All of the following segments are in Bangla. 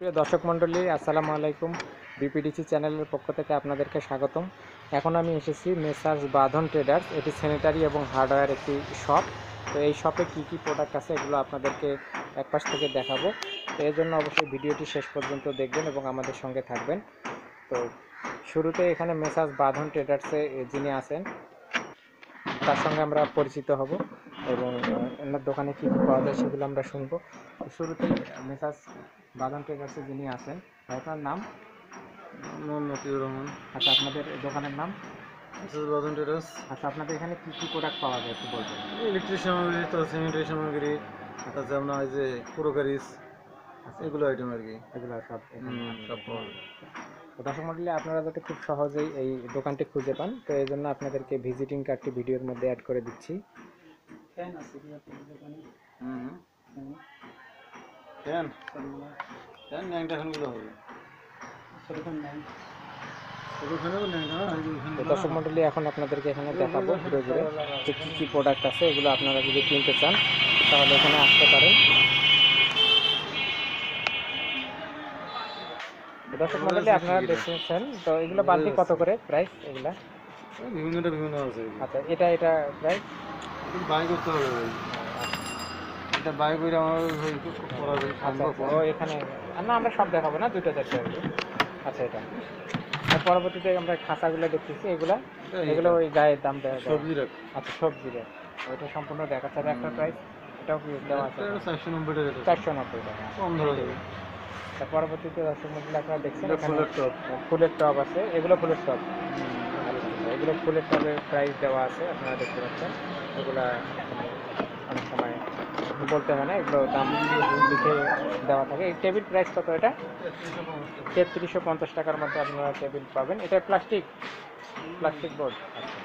প্রিয় দর্শক মণ্ডলী, আসসালামু আলাইকুম। বিপিডিসি চ্যানেলের পক্ষ থেকে আপনাদেরকে স্বাগতম। এখন আমি এসেছি মেসার্স বাঁধন ট্রেডার্স। এটি স্যানিটারি এবং হার্ডওয়্যার একটি শপ। তো এই শপে কি কি প্রোডাক্ট আছে এগুলো আপনাদেরকে একপাশ থেকে দেখাবো। তো এর জন্য অবশ্যই ভিডিওটি শেষ পর্যন্ত দেখবেন এবং আমাদের সঙ্গে থাকবেন। তো শুরুতে এখানে মেসার্স বাঁধন ট্রেডার্সে যিনি আছেন তার সঙ্গে আমরা পরিচিত হব এবং এনার দোকানে কী কী পাওয়া যায় সেগুলো আমরা শুনবো। শুরুতেই মেসার্স বাঁধন ট্রেডার্সে যিনি আছেন, আপনার নাম? মতিউর রহমান। আচ্ছা, আপনাদের দোকানের নাম? বাঁধন ট্রেডার্স। আচ্ছা, আপনাদের এখানে কী কী প্রোডাক্ট পাওয়া যায় একটু বলবেন? ইলেকট্রিক সামগ্রী, তার স্যানিটারি সামগ্রী, তাছাড়া আপনার এই যে ক্রোকারিস, এগুলো আইটেম আর কি। এগুলো সব সব পাওয়া যায়। তো দর্শক মণ্ডলী, আপনারা যাতে খুব সহজেই এই দোকানটি খুঁজে পান, তো এই জন্য আপনাদেরকে ভিজিটিং কার্ডটি ভিডিওর মধ্যে অ্যাড করে দিচ্ছি। ফ্যান ন্যাংটা ফ্যানগুলো হবে। তো দর্শক মণ্ডলী, এখন আপনাদেরকে এখানে দেখাবো ঘুরে ঘুরে যে কী কী প্রোডাক্ট আছে। এগুলো আপনারা যদি কিনতে চান তাহলে এখানে আসতে পারেন। দর্শক মণ্ডলী, আপনারা দেখতেছেন তো এগুলো বালতি কত করে প্রাইস এগুলা? বিভিন্ন আছে। আচ্ছা, এটা প্রাইস বাই করতে হবে ভাই। এটা বাই করে আমার করা সম্ভব। ও এখানে না, আমরা সব দেখাবো না, দুটো চারটে হবে। আচ্ছা, এটা পরবর্তীতে আমরা খাঁচাগুলো দেখতেছি। এগুলো ওই গায়ের দাম দেওয়া সবজি রাখ। আচ্ছা, সবজি রেট ওইটা সম্পূর্ণ দেখাচ্ছে। আর একটা প্রাইস এটাও কি দেওয়া আছে? 490 টাকা। 490 টাকা। কম ধরা যাবে। তার পরবর্তীতে দর্শক মধ্যে আপনারা দেখছেন এখানে ফুলের টপ। ফুলের টব আছে। এগুলো ফুলের টব। এগুলো ফুলের টবের প্রাইস দেওয়া আছে, আপনারা দেখতে পাচ্ছেন। এগুলা অনেক সময় বলতে হয় না, এগুলো দাম লিখে দেওয়া থাকে। এই টেবিল প্রাইস কত? এটা 3350 টাকার মধ্যে আপনারা টেবিল পাবেন। এটা প্লাস্টিক বোর্ড। আচ্ছা,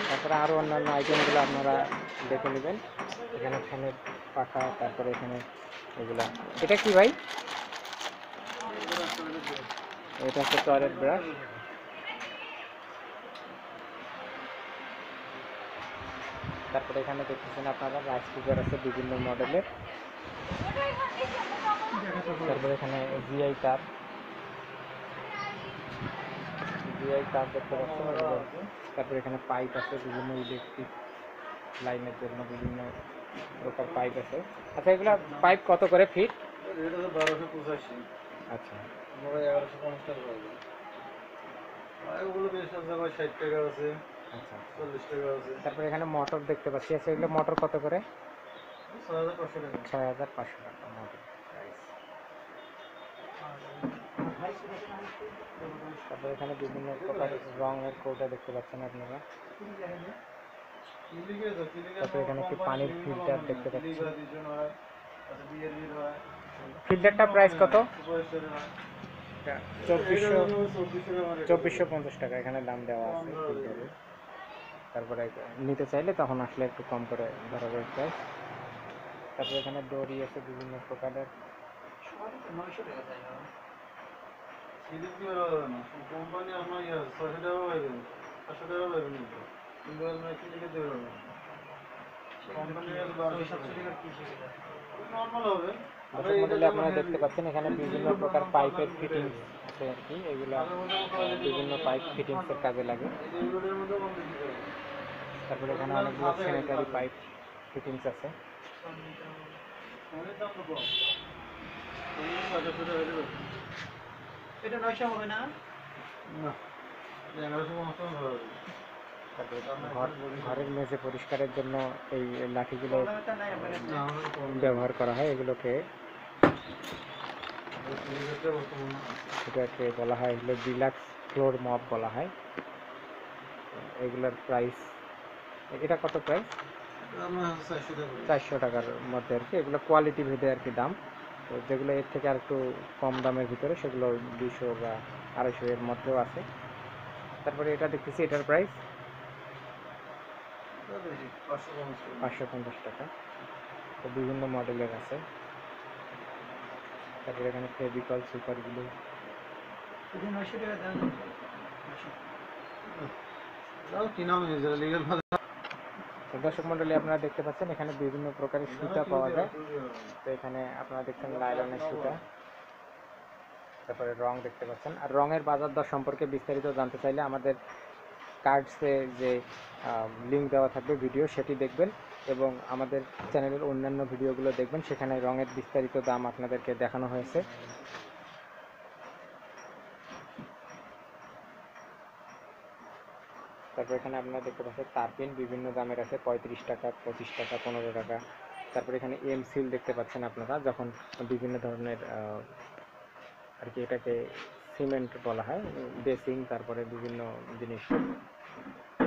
তারপরে আরও অন্যান্য আইটেমগুলো আপনারা দেখে নেবেন। এখানে ফ্যানের পাখা, তারপরে এখানে এগুলা। এটা কি ভাই? এটা হচ্ছে টয়লেট ব্রাশ। তারপরে এখানে দেখতেছেন আপনারা রাইস কুকার আছে বিভিন্ন মডেলের। তারপরে এখানে জিআই তার দেখতে পাচ্ছেন। তারপরে এখানে পাইপ আছে, বিভিন্ন ইলেকট্রিক লাইনের জন্য বিভিন্ন প্রকার পাইপ আছে। আচ্ছা, এগুলো পাইপ কত করে ফিট? 1285। আচ্ছা, 1150 টাকা পাবে। ওগুলো বেশ জায়গায় 60 টাকা আছে, আচ্ছা 40 টাকা আছে। তারপরে এখানে মোটর দেখতে পাচ্ছি। আচ্ছা, এগুলো মোটর কত করে? 6500 টাকা। 6500 টাকা মোটর প্রাইস। তারপরে এখানে বিভিন্ন প্রকার রঙের কৌটা দেখতে পাচ্ছেন আপনারা। তারপরে এখানে একটি পানির ফিল্টার দেখতে পাচ্ছি। ফিল্টারটা প্রাইস কত? 2450 টাকা এখানে দাম দেওয়া আছে ফিল্টারের। তারপরে নিতে চাইলে তখন আসলে একটু কম করে ধরা যায় প্রাইস। তারপরে এখানে দড়ি আছে বিভিন্ন প্রকারের। কোম্পানি আপনার 600 টাকা পাইবেন, 500 টাকা পাইবেন, কিন্তু কিলিকে দেবে না। কোম্পানি 1270 টাকা কি সেটা নরমাল হবে। দর্শক মণ্ডলী, আপনারা দেখতে পাচ্ছেন এখানে বিভিন্ন প্রকার পাইপের ফিটিংস আছে আর কি। এগুলা বিভিন্ন পাইপ ফিটিংসের কাজে লাগে। তারপরে এখানে অনেকগুলো স্যানিটারি পাইপ ফিটিংস আছে। এটা 900 হবে না? না, 1150 হবে। তারপরে ঘরের মেঝে পরিষ্কারের জন্য এই লাঠিগুলো ব্যবহার করা হয়। এগুলোকে এটাকে বলা হয় হলো ডিলাক্স ফ্লোর মপ বলা হয়। এগুলোর প্রাইস, এটা কত প্রাইস? 400 টাকার মধ্যে আর কি। এগুলো কোয়ালিটি ভেদে আর কি দাম। তো যেগুলো এর থেকে আর একটু কম দামের ভিতরে সেগুলো 200 বা 250 এর মধ্যেও আছে। তারপরে এটা দেখতেছি, এটার প্রাইস 550 টাকা। তো বিভিন্ন মডেলের আছে। তারপরে এখানে ফেভিকল, সুপার গ্লু। 900 টাকা দাম। কি নাম তো দর্শক মণ্ডলী, আপনারা দেখতে পাচ্ছেন এখানে বিভিন্ন প্রকারের সুতা পাওয়া যায়। তো এখানে আপনারা দেখছেন লাইলনের সুতা, তারপরে রং দেখতে পাচ্ছেন। আর রঙের বাজার দর সম্পর্কে বিস্তারিত জানতে চাইলে আমাদের কার্ডসে যে লিঙ্ক দেওয়া থাকবে ভিডিও, সেটি দেখবেন এবং আমাদের চ্যানেলের অন্যান্য ভিডিওগুলো দেখবেন, সেখানে রঙের বিস্তারিত দাম আপনাদেরকে দেখানো হয়েছে। তারপর এখানে আপনারা দেখতে পাচ্ছেন তারপিন বিভিন্ন দামের আছে, 35 টাকা, 25 টাকা, 15 টাকা। তারপর এখানে এম সিল দেখতে পাচ্ছেন আপনারা, যখন বিভিন্ন ধরনের আর কি এটাকে সিমেন্ট বলা হয়, বেসিং, তারপরে বিভিন্ন জিনিস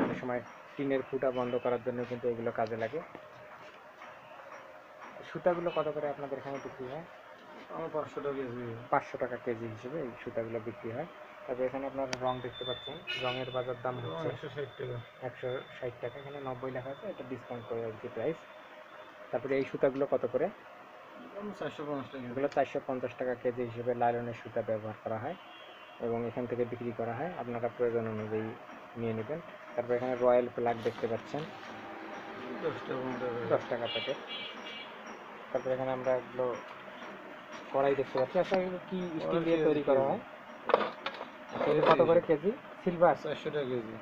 অনেক সময় টিনের ফুটা বন্ধ করার জন্য কিন্তু এগুলো কাজে লাগে। সুতাগুলো কত করে আপনাদের এখানে বিক্রি হয়? আমার 500 টাকা কেজি। 500 টাকা কেজি হিসেবে এই সুতাগুলো বিক্রি হয়। তারপর এখানে আপনারা রং দেখতে পাচ্ছেন, রঙের বাজার দাম হচ্ছে 160 টাকা। 160 টাকা, এখানে 90 লেখা আছে, এটা ডিসকাউন্ট করে আর কি প্রাইস। তারপরে এই সুতাগুলো কত করে? 450 টাকা। এগুলো 450 টাকা কেজি হিসেবে লাইলনের সুতা ব্যবহার করা হয় এবং এখান থেকে বিক্রি করা হয়, আপনারা প্রয়োজন অনুযায়ী নিয়ে নেবেন। তারপর এখানে রয়্যাল ফ্ল্যাগ দেখতে পাচ্ছেন, 10 টাকা প্যাকেট। তারপর এখানে আমরা এগুলো কড়াই দেখতে পাচ্ছি। আচ্ছা, এগুলো কি স্টিল দিয়ে তৈরি করা হয়? এগুলো কত করে কেজি? সিলভার 400 টাকা কেজি।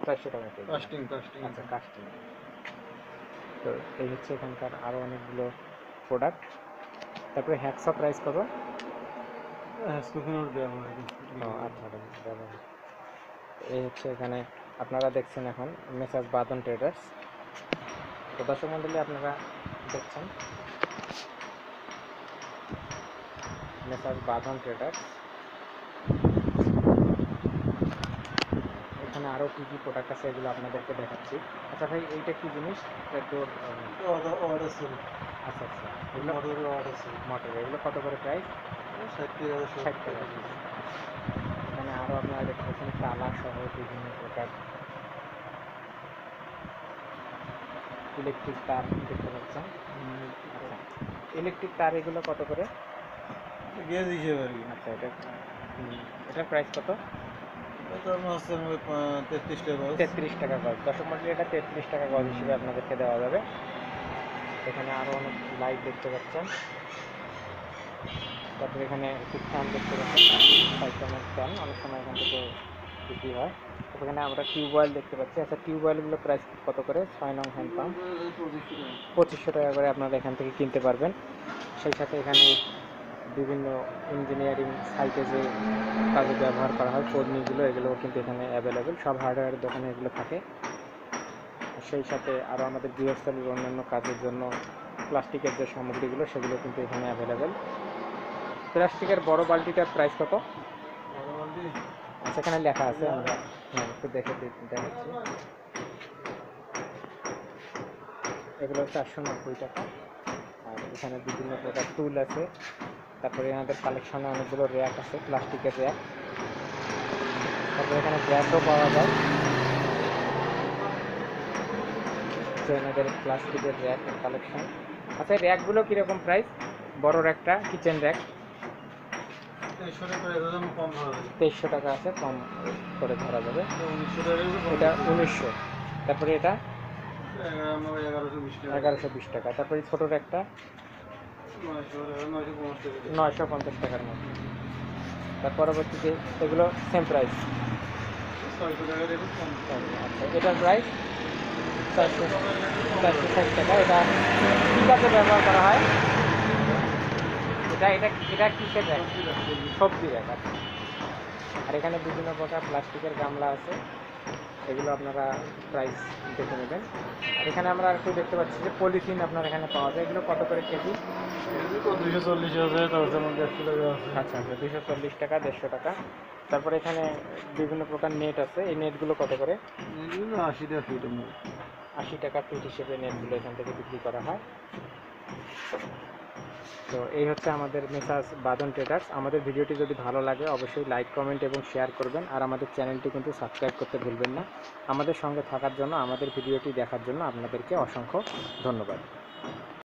400 টাকা কেজি। কাস্টিং। আচ্ছা, কাস্টিং। তো এই হচ্ছে এখানকার আরও অনেকগুলো প্রোডাক্ট। তারপরে হ্যাকসা প্রাইস কত? স্কুফিনোর দেওয়া হয়। ও আচ্ছা, ব্যবহার। এই হচ্ছে এখানে আপনারা দেখছেন এখন মেসার্স বাঁধন ট্রেডার্স। তো দর্শক মণ্ডলী, আপনারা দেখছেন মেসার্স বাঁধন ট্রেডার্স। এখানে আরও কী কী প্রোডাক্ট আছে এগুলো আপনাদেরকে দেখাচ্ছি। আচ্ছা ভাই, এইটা কি জিনিস? তোর অর্ডার সেল। আচ্ছা, এগুলো মোটরের অর্ডার সেল। মোটর, এগুলো কত করে প্রাইস? 60 টাকা। 60 টাকা। এখানে আরও আপনারা দেখতে পাচ্ছেন তালা সহ বিভিন্ন প্রকার ইলেকট্রিক তার দেখতে পাচ্ছেন। আচ্ছা, ইলেকট্রিক তার এগুলো কত করে? গেজ হিসেবে আর কি। আচ্ছা, এটার প্রাইস কত? এটা আপনার হচ্ছে 33 টাকা। 33 টাকা গজ। দর্শক মণ্ডলী, এটা 33 টাকা গজ হিসেবে আপনাদেরকে দেওয়া যাবে। এখানে আরও অনেক লাইট দেখতে পাচ্ছেন। তারপরে এখানে একটি ফ্যান দেখতে পাচ্ছেন, সাইকেলের ফ্যান, অনেক সময় এখান থেকে বিক্রি হয়। তারপর এখানে আমরা টিউবওয়েল দেখতে পাচ্ছি। আচ্ছা, টিউবওয়েলগুলো প্রাইস কত করে? 6 নং হ্যান্ড পাম্প 2500 টাকা করে আপনারা এখান থেকে কিনতে পারবেন। সেই সাথে এখানে বিভিন্ন ইঞ্জিনিয়ারিং সাইটে যে কাজে ব্যবহার করা হয় কর্মীগুলো, এগুলোও কিন্তু এখানে অ্যাভেলেবেল, সব হার্ডওয়্যারের দোকানে এগুলো থাকে। সেই সাথে আরও আমাদের গৃহস্থলীর অন্যান্য কাজের জন্য প্লাস্টিকের যে সামগ্রীগুলো, সেগুলো কিন্তু এখানে অ্যাভেলেবেল। প্লাস্টিকের বড় বালতিটার প্রাইস কত? সেখানে লেখা আছে, আমরা একটু দেখাচ্ছি। এগুলো 490 টাকা। আর এখানে বিভিন্ন প্রকার টুল আছে। তারপরে এনাদের কালেকশনে অনেকগুলো র্যাক আছে, প্লাস্টিকের র্যাক। তারপরে এখানে গ্যাসও পাওয়া যায়, এনাদের প্লাস্টিকের র্যাক কালেকশন। আচ্ছা, র্যাকগুলো কীরকম প্রাইস? বড় র্যাকটা, কিচেন র্যাক 2300 টাকা আছে, কম করে ধরা যাবে। এটা 1900। তারপরে এটা 1120 টাকা। তারপরে ছোটো র্যাকটা 950 টাকার মধ্যে। তার পরবর্তীতে এগুলো সেম প্রাইস 600 টাকা। আচ্ছা, এটার প্রাইস 460 টাকা। এটা কী কাজে ব্যবহার করা হয়? এটা কিসের র্যাক? সবজি র্যাক। আছে। আর এখানে বিভিন্ন প্রকার প্লাস্টিকের গামলা আছে, এগুলো আপনারা প্রাইস দেখে নেবেন। আর এখানে আমরা একটু দেখতে পাচ্ছি যে পলিথিন আপনার এখানে পাওয়া যায়, এগুলো কত করে কেজি? 240 আছে, তার মধ্যে 100 টাকা আছে। আচ্ছা, 240 টাকা, 150 টাকা। তারপরে এখানে বিভিন্ন প্রকার নেট আছে, এই নেটগুলো কত করে? 80 টাকা ফিট। 80 টাকা ফিট হিসেবে নেটগুলো এখান থেকে বিক্রি করা হয়। তো এই হচ্ছে আমাদের মেসার্স বাঁধন ট্রেডার্স। আমাদের ভিডিওটি যদি ভালো লাগে অবশ্যই লাইক, কমেন্ট এবং শেয়ার করবেন। আর আমাদের চ্যানেলটি কিন্তু সাবস্ক্রাইব করতে ভুলবেন না। আমাদের সঙ্গে থাকার জন্য, আমাদের ভিডিওটি দেখার জন্য আপনাদেরকে অসংখ্য ধন্যবাদ।